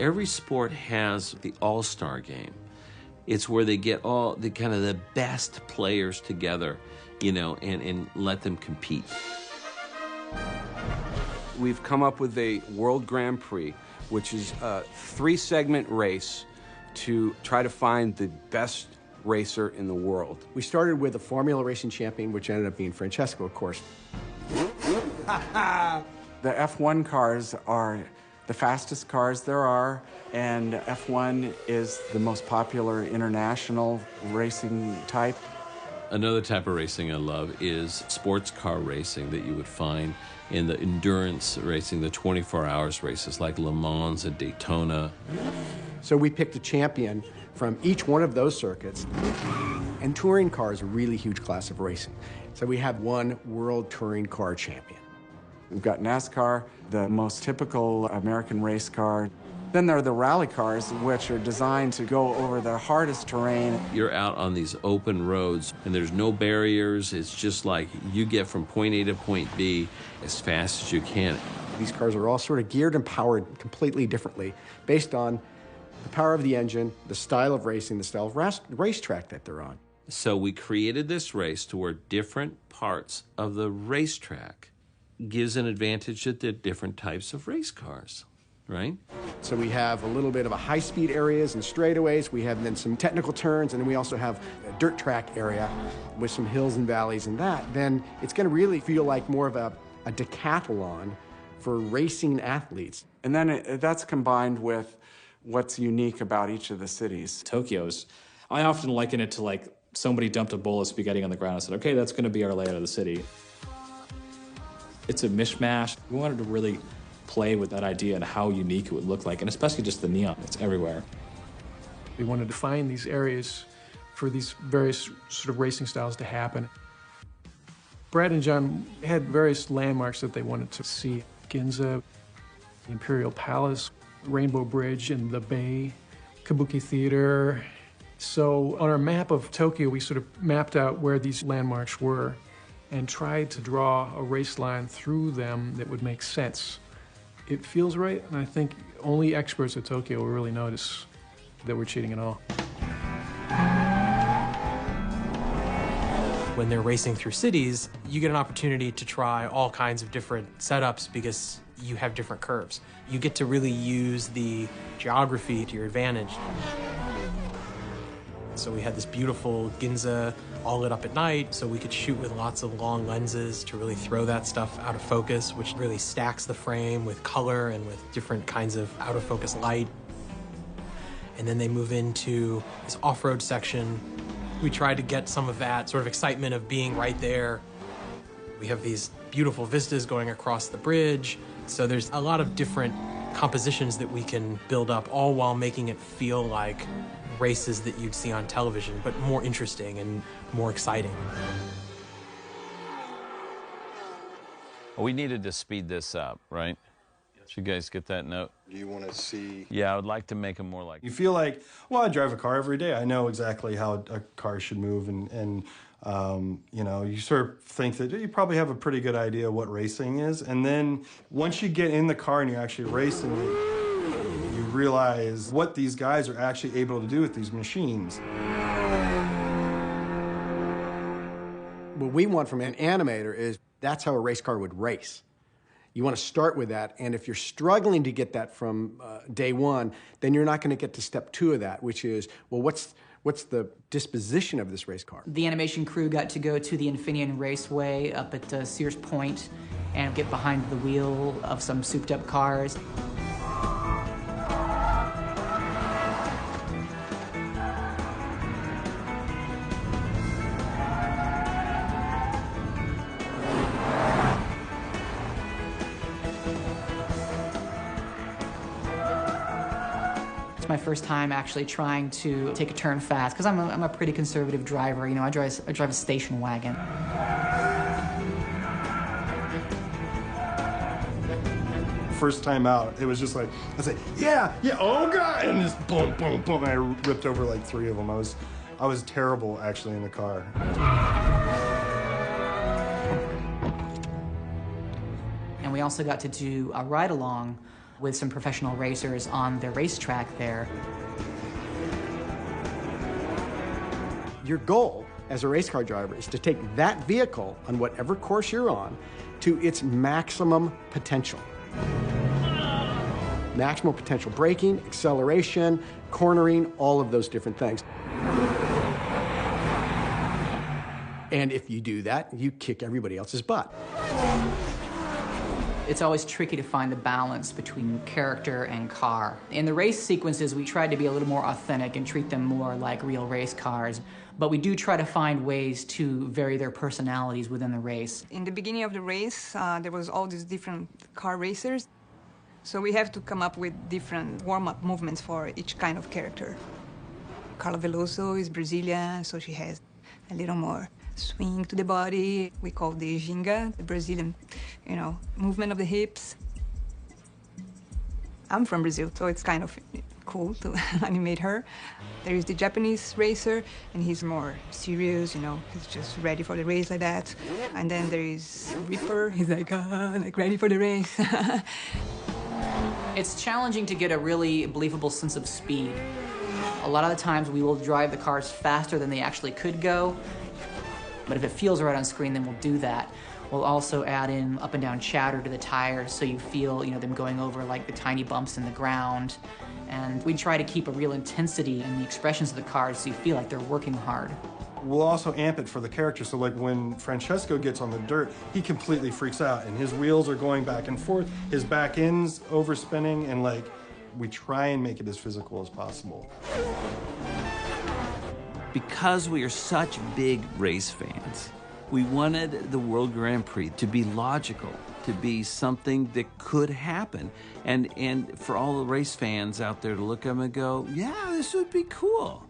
Every sport has the all-star game. It's where they get all the kind of the best players together, you know, and let them compete. We've come up with a World Grand Prix, which is a 3-segment race to try to find the best racer in the world. We started with a Formula Racing champion, which ended up being Francesco, of course. The F1 cars are the fastest cars there are, and F1 is the most popular international racing type. Another type of racing I love is sports car racing that you would find in the endurance racing, the 24 hours races like Le Mans and Daytona. So we picked a champion from each one of those circuits. And touring cars are a really huge class of racing. So we have one world touring car champion. We've got NASCAR, the most typical American race car. Then there are the rally cars, which are designed to go over the hardest terrain. You're out on these open roads, and there's no barriers. It's just like you get from point A to point B as fast as you can. These cars are all sort of geared and powered completely differently based on the power of the engine, the style of racing, the style of racetrack that they're on. So we created this race to where different parts of the racetrack gives an advantage to the different types of race cars, right? So we have a little bit of a high-speed areas and straightaways. We have then some technical turns, and then we also have a dirt track area with some hills and valleys and that. Then it's going to really feel like more of a decathlon for racing athletes. And then that's combined with what's unique about each of the cities. Tokyo's, I often liken it to like somebody dumped a bowl of spaghetti on the ground and said, okay, that's going to be our layout of the city. It's a mishmash. We wanted to really play with that idea and how unique it would look like, and especially just the neon that's everywhere. We wanted to find these areas for these various sort of racing styles to happen. Brad and John had various landmarks that they wanted to see. Ginza, the Imperial Palace, Rainbow Bridge and the Bay, Kabuki Theater. So on our map of Tokyo, we sort of mapped out where these landmarks were and tried to draw a race line through them that would make sense. It feels right, and I think only experts at Tokyo will really notice that we're cheating at all. When they're racing through cities, you get an opportunity to try all kinds of different setups because you have different curves. You get to really use the geography to your advantage. So we had this beautiful Ginza all lit up at night, so we could shoot with lots of long lenses to really throw that stuff out of focus, which really stacks the frame with color and with different kinds of out of focus light. And then they move into this off-road section. We tried to get some of that sort of excitement of being right there. We have these beautiful vistas going across the bridge. So there's a lot of different compositions that we can build up, all while making it feel like races that you'd see on television, but more interesting and more exciting. We needed to speed this up, right? Did you guys get that note? Do you want to see? Yeah, I would like to make them more like... You feel like, well, I drive a car every day. I know exactly how a car should move, and you know, you sort of think that you probably have a pretty good idea what racing is, and then once you get in the car and you're actually racing it, you realize what these guys are actually able to do with these machines. What we want from an animator is that's how a race car would race. You want to start with that, and if you're struggling to get that from day one, then you're not going to get to step 2 of that, which is, well, what's the disposition of this race car? The animation crew got to go to the Infineon Raceway up at Sears Point and get behind the wheel of some souped-up cars. It's my first time actually trying to take a turn fast, because I'm a pretty conservative driver. You know, I drive a station wagon. First time out, it was just like, I said, yeah, oh God, and just boom, boom, boom, and I ripped over like 3 of them. I was terrible actually in the car. And we also got to do a ride-along with some professional racers on the racetrack there. Your goal as a race car driver is to take that vehicle on whatever course you're on to its maximum potential. Maximal potential braking, acceleration, cornering, all of those different things. And if you do that, you kick everybody else's butt. It's always tricky to find the balance between character and car. In the race sequences, we tried to be a little more authentic and treat them more like real race cars, but we do try to find ways to vary their personalities within the race. In the beginning of the race, there was all these different car racers, so we have to come up with different warm-up movements for each kind of character. Carla Veloso is Brazilian, so she has a little more swing to the body. We call the ginga, the Brazilian, movement of the hips. I'm from Brazil, so it's kind of cool to animate her. There is the Japanese racer, and he's more serious, he's just ready for the race like that. And then there is Ripper, he's like ready for the race. It's challenging to get a really believable sense of speed. A lot of the times we will drive the cars faster than they actually could go, but if it feels right on screen, then we'll do that. We'll also add in up and down chatter to the tires so you feel, them going over like the tiny bumps in the ground. And we try to keep a real intensity in the expressions of the cars so you feel like they're working hard. We'll also amp it for the character, so like when Francesco gets on the dirt, he completely freaks out and his wheels are going back and forth, his back end's overspinning, and we try and make it as physical as possible. Because we are such big race fans, we wanted the World Grand Prix to be logical, to be something that could happen, and for all the race fans out there to look at them and go, yeah, this would be cool.